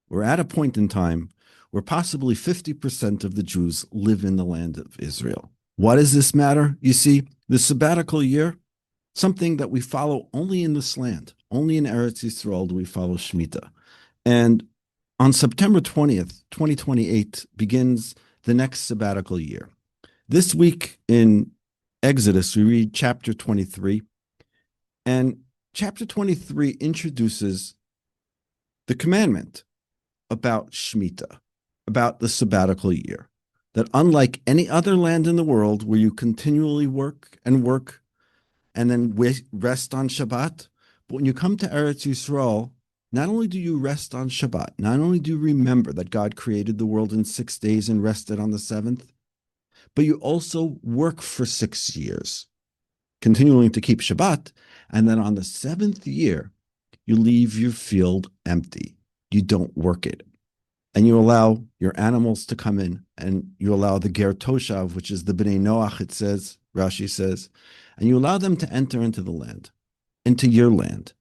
We're at a point in time where possibly 50% of the Jews live in the land of Israel. Why does this matter? You see, the sabbatical year, something that we follow only in this land, only in Eretz Yisrael do we follow Shmita. And on September 20th, 2028, begins the next sabbatical year. This week in Exodus, we read chapter 23, and chapter 23 introduces the commandment about Shmita, about the sabbatical year, that unlike any other land in the world where you continually work and then rest on Shabbat, but when you come to Eretz Yisrael, not only do you rest on Shabbat, not only do you remember that God created the world in 6 days and rested on the seventh, but you also work for 6 years, continuing to keep Shabbat, and then on the seventh year, you leave your field empty. You don't work it. And you allow your animals to come in, and you allow the Ger Toshav, which is the Bnei Noach, it says, Rashi says, and you allow them to enter into the land, into your land,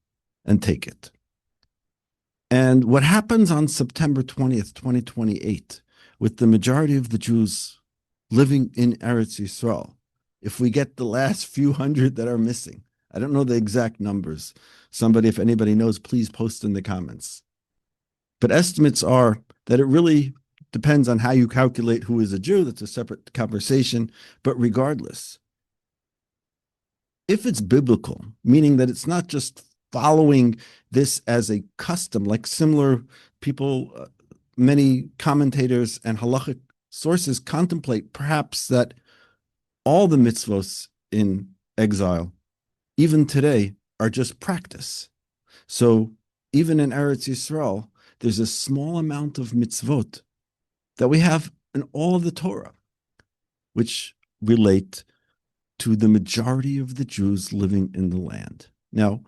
and take it. And what happens on September 20th, 2028, with the majority of the Jews living in Eretz Yisrael, if we get the last few hundred that are missing, I don't know the exact numbers. Somebody, if anybody knows, please post in the comments. But estimates are that it really depends on how you calculate who is a Jew. That's a separate conversation. But regardless, if it's biblical, meaning that it's not just following this as a custom, like similar people, many commentators and halachic sources contemplate perhaps that all the mitzvos in exile, even today, are just practice. So even in Eretz Yisrael, there's a small amount of mitzvot that we have in all of the Torah, which relate to the majority of the Jews living in the land. Now,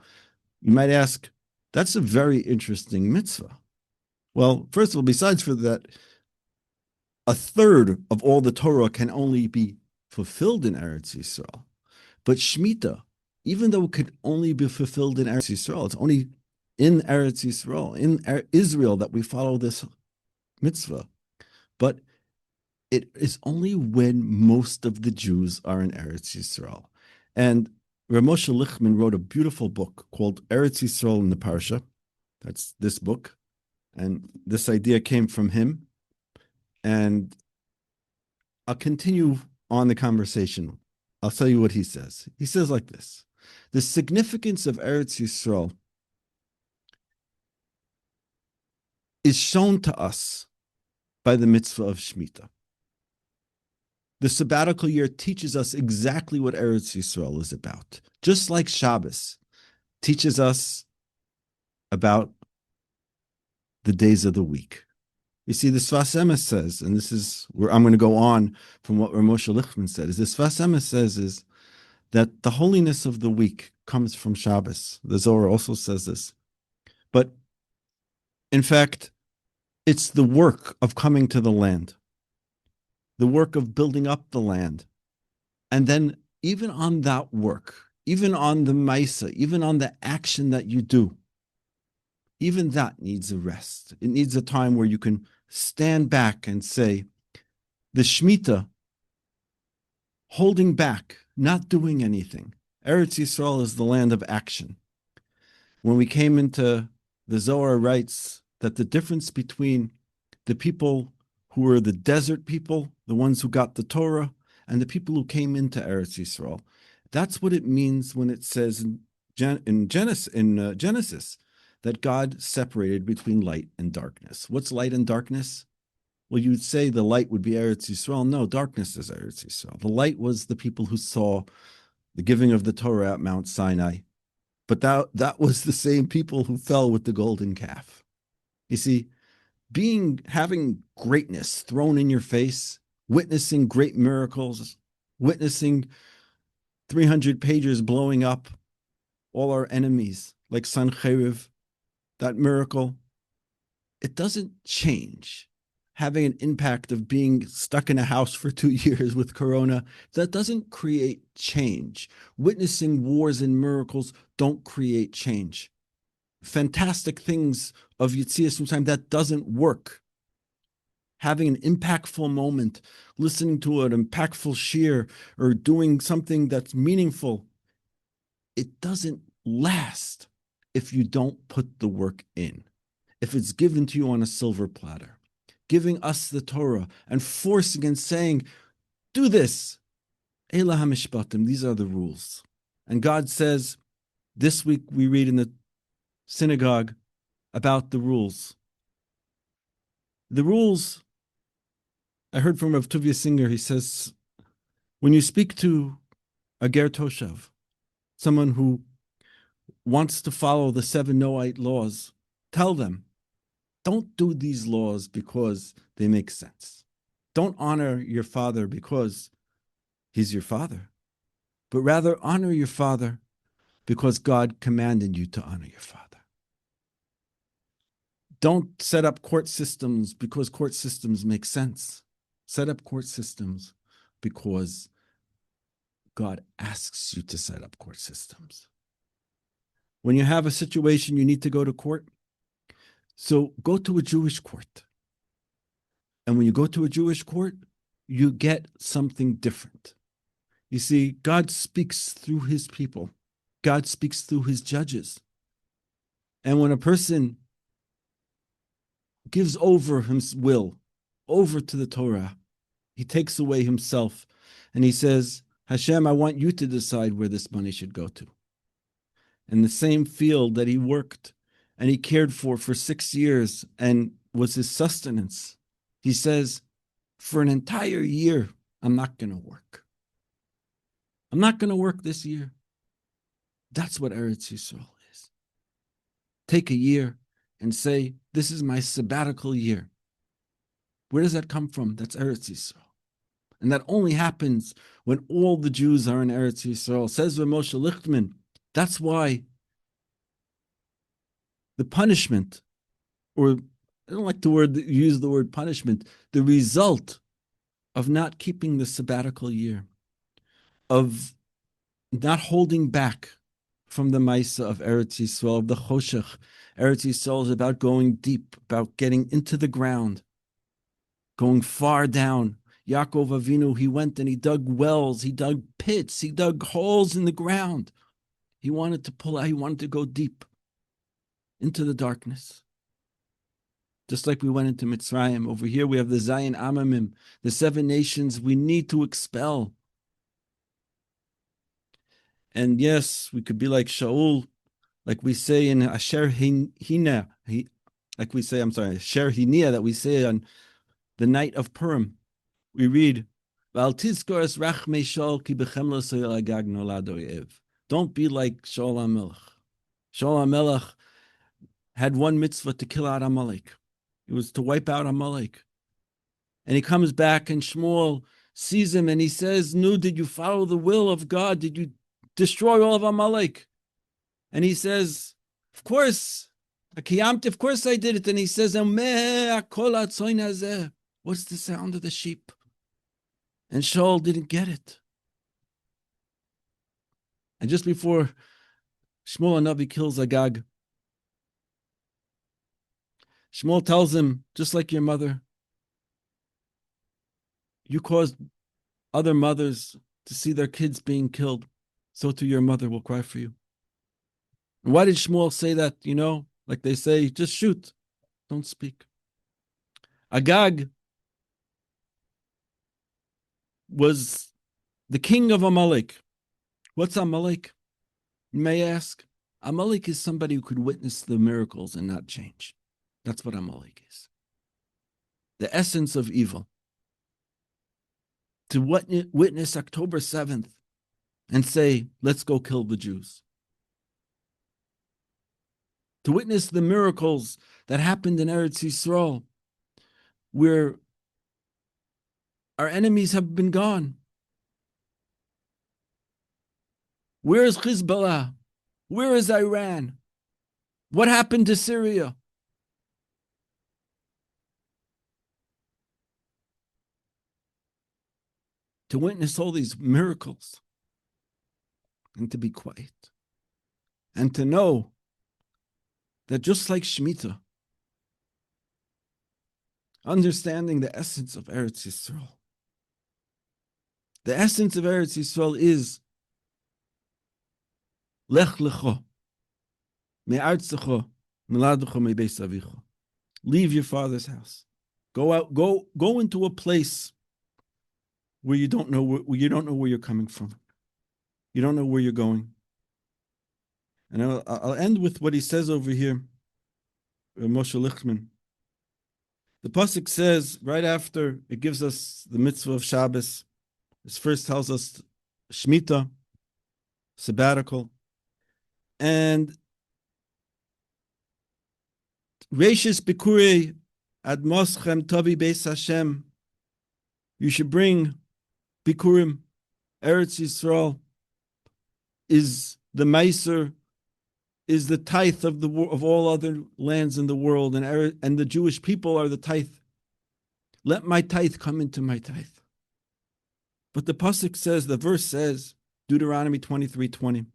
you might ask, that's a very interesting mitzvah. Well, first of all, besides for that, a third of all the Torah can only be fulfilled in Eretz Yisrael. But Shmita, even though it could only be fulfilled in Eretz Yisrael, it's only in Eretz Yisrael, in Israel, that we follow this mitzvah. But it is only when most of the Jews are in Eretz Yisrael. And Rav Moshe Lichtman wrote a beautiful book called Eretz Yisrael in the Parsha. That's this book. And this idea came from him. And I'll continue on the conversation. I'll tell you what he says. He says like this: the significance of Eretz Yisrael is shown to us by the mitzvah of Shmita. The sabbatical year teaches us exactly what Eretz Yisrael is about. Just like Shabbos teaches us about the days of the week. You see, the Sfas Emes says, and this is where I'm going to go on from what Rav Moshe Lichtman said, is the Sfas Emes says is that the holiness of the week comes from Shabbos. The Zohar also says this. But in fact, it's the work of coming to the land, the work of building up the land. And then even on that work, even on the Maisa, even on the action that you do, even that needs a rest. It needs a time where you can stand back and say, the Shmita, holding back, not doing anything. Eretz Yisrael is the land of action. When we came into the Zohar writes that the difference between the people who were the desert people, the ones who got the Torah, and the people who came into Eretz Yisrael, that's what it means when it says in Genesis that God separated between light and darkness. What's light and darkness? Well, you'd say the light would be Eretz Yisrael. No, darkness is Eretz Yisrael. The light was the people who saw the giving of the Torah at Mount Sinai. But that was the same people who fell with the golden calf. You see, having greatness thrown in your face, witnessing great miracles, witnessing 300 pages blowing up all our enemies, like Sancheriv, that miracle, it doesn't change. Having an impact of being stuck in a house for 2 years with Corona, that doesn't create change. Witnessing wars and miracles don't create change. fantastic things of Yetzias Mitzrayim that doesn't work. Having an impactful moment, listening to an impactful shir, or doing something that's meaningful, it doesn't last if you don't put the work in. If it's given to you on a silver platter, giving us the Torah and forcing and saying, do this. Elah HaMishpatim, these are the rules. And God says, this week we read in the synagogue about the rules. The rules, I heard from Rav Tuvia Singer, he says, when you speak to a Ger Toshav, someone who wants to follow the 7 Noahide laws, tell them, don't do these laws because they make sense. Don't honor your father because he's your father, but rather honor your father because God commanded you to honor your father. Don't set up court systems because court systems make sense. Set up court systems because God asks you to set up court systems. When you have a situation you need to go to court, so go to a Jewish court. And when you go to a Jewish court, you get something different. You see, God speaks through his people. God speaks through his judges. And when a person gives over his will, over to the Torah, he takes away himself and he says, Hashem, I want you to decide where this money should go to. In the same field that he worked and he cared for 6 years and was his sustenance, he says, for an entire year, I'm not going to work. I'm not going to work this year. That's what Eretz Yisrael is. Take a year and say, this is my sabbatical year. Where does that come from? That's Eretz Yisrael. And that only happens when all the Jews are in Eretz Yisrael. Says Rav Moshe Lichtman, that's why the punishment, or I don't like to use the word punishment, the result of not keeping the sabbatical year, of not holding back from the Maisa of Eretz Yisrael, of the Choshech. Eretz Yisrael is about going deep, about getting into the ground, going far down. Yaakov Avinu, he went and he dug wells, he dug pits, he dug holes in the ground. He wanted to pull out, he wanted to go deep into the darkness. Just like we went into Mitzrayim. Over here we have the Zayin Amamim, the 7 nations we need to expel. And yes, we could be like Shaul, like we say in Asher Hina, Asher Hinia, that we say on the night of Purim. We read, don't be like Shaul HaMelech. Shaul HaMelech had one mitzvah to kill out Amalek. It was to wipe out Amalek. And he comes back and Shmuel sees him and he says, no, did you follow the will of God? Did you destroy all of Amalek? And he says, of course, of course I did it. And he says, what's the sound of the sheep? And Shaul didn't get it. And just before Shmuel Hanavi kills Agag, Shmuel tells him, just like your mother, you caused other mothers to see their kids being killed, so too your mother will cry for you. And why did Shmuel say that? You know, like they say, just shoot, don't speak. Agag was the king of Amalek. What's Amalek? You may ask. Amalek is somebody who could witness the miracles and not change. That's what Amalek is. The essence of evil. To witness October 7th and say, let's go kill the Jews. To witness the miracles that happened in Eretz Yisrael, where our enemies have been gone. Where is Hezbollah? Where is Iran? What happened to Syria? To witness all these miracles and to be quiet and to know that just like Shmita, understanding the essence of Eretz Yisrael. The essence of Eretz Yisrael is Lech Lecho, Me'artzecho, Meladecho Me'beis Avicho. Leave your father's house. Go out. Go into a place where you don't know where you're coming from. You don't know where you're going. And I'll end with what he says over here, Moshe Lichtman. The pasuk says right after it gives us the mitzvah of Shabbos. It first tells us Shmita, sabbatical, and Reishis Bikurei Ad Moschem Tavi Beis Hashem. You should bring Bikurim. Eretz Yisrael is the Meiser, is the tithe of all other lands in the world, and the Jewish people are the tithe. Let my tithe come into my tithe. But the pasuk says, the verse says, Deuteronomy 23:20,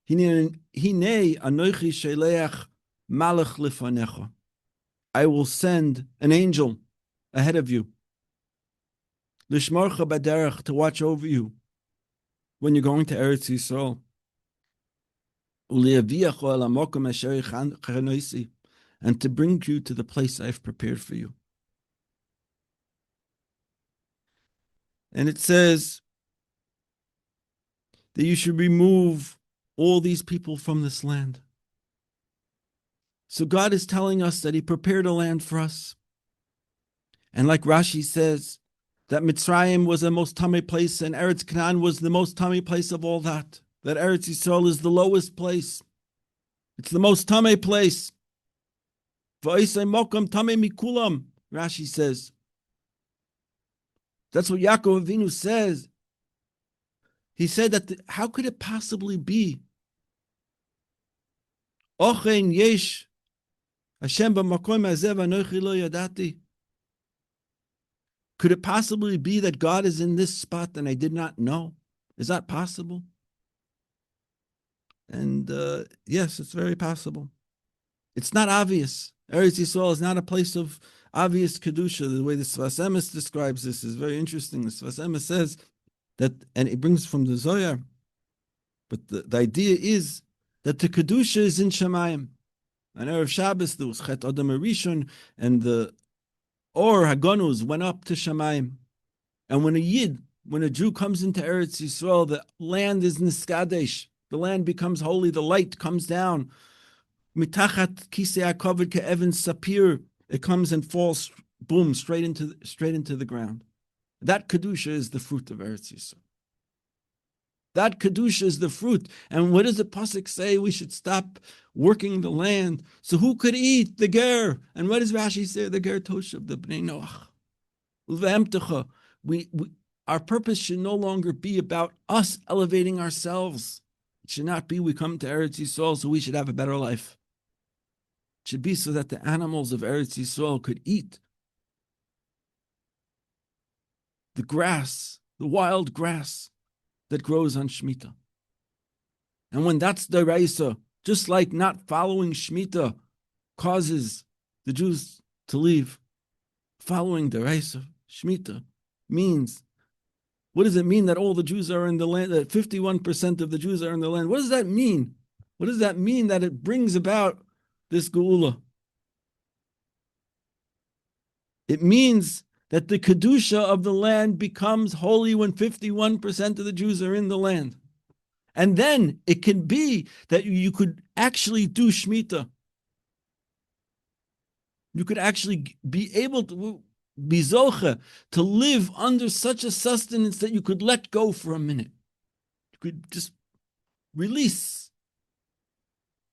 Hinei anochi sheleach malach lifanecha. I will send an angel ahead of you, lishmarcha baderech, to watch over you when you're going to Eretz Yisrael, and to bring you to the place I've prepared for you. And it says that you should remove all these people from this land. So God is telling us that He prepared a land for us. And like Rashi says, that Mitzrayim was the most tummy place and Eretz Canaan was the most tummy place of all that. That Eretz Yisrael is the lowest place. It's the most tummy place. V'oisei mokom tamei mikulam, Rashi says. That's what Yaakov Avinu says. He said that how could it possibly be? Ochen yesh Hashem b'makom hazeh v'anochi lo yadati. Could it possibly be that God is in this spot and I did not know? Is that possible? And yes, it's very possible. It's not obvious. Eretz Yisrael is not a place of obvious kedusha. The way the Sfas Emes describes this is very interesting. The Sfas Emes says that, and it brings from the Zohar, but the idea is that the kedusha is in Shemayim. On Erev Shabbos, there was Chet Adam Arishon, and the Or Hagonus went up to Shemayim. And when a Jew comes into Eretz Yisrael, the land is niskadesh. The land becomes holy. The light comes down. Mitachat kisei hakavod ke'evan sapir. It comes and falls, boom, straight into the ground. That kedusha is the fruit of Eretz Yisrael. That kedusha is the fruit. And what does the pasuk say? We should stop working the land. So who could eat? The ger. And what does Rashi say? The ger toshav, the bnei Noach. Our purpose should no longer be about us elevating ourselves. It should not be we come to Eretz Yisrael so we should have a better life. It should be so that the animals of Eretz Yisrael could eat the grass, the wild grass that grows on Shmita. And when that's the Raisa, just like not following Shmita causes the Jews to leave, following the Raisa, Shmita means, what does it mean that all the Jews are in the land, that 51% of the Jews are in the land? What does that mean? What does that mean that it brings about this Geula? It means that the Kedusha of the land becomes holy when 51% of the Jews are in the land. And then it can be that you could actually do Shemitah. You could actually be able to be zoche, to live under such a sustenance that you could let go for a minute. You could just release.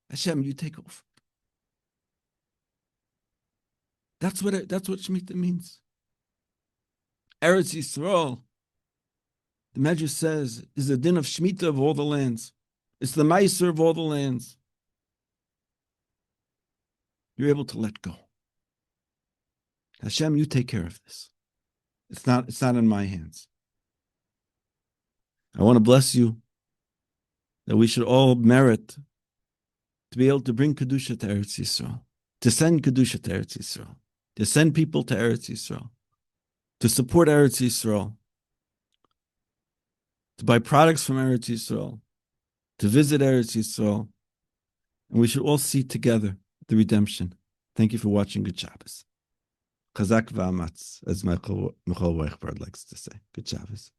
Hashem, you take over. That's what Shemitah means. Eretz Yisrael, the Medrash says, is the din of Shemitah of all the lands. It's the Meiser of all the lands. You're able to let go. Hashem, you take care of this. It's not in my hands. I want to bless you that we should all merit to be able to bring Kedusha to Eretz Yisrael, to send Kedusha to Eretz Yisrael, to send people to Eretz Yisrael, to support Eretz Yisrael, to buy products from Eretz Yisrael, to visit Eretz Yisrael, and we should all see together the redemption. Thank you for watching. Good Shabbos. Chazak v'amatz, as Michael Weichbard likes to say. Good Shabbos.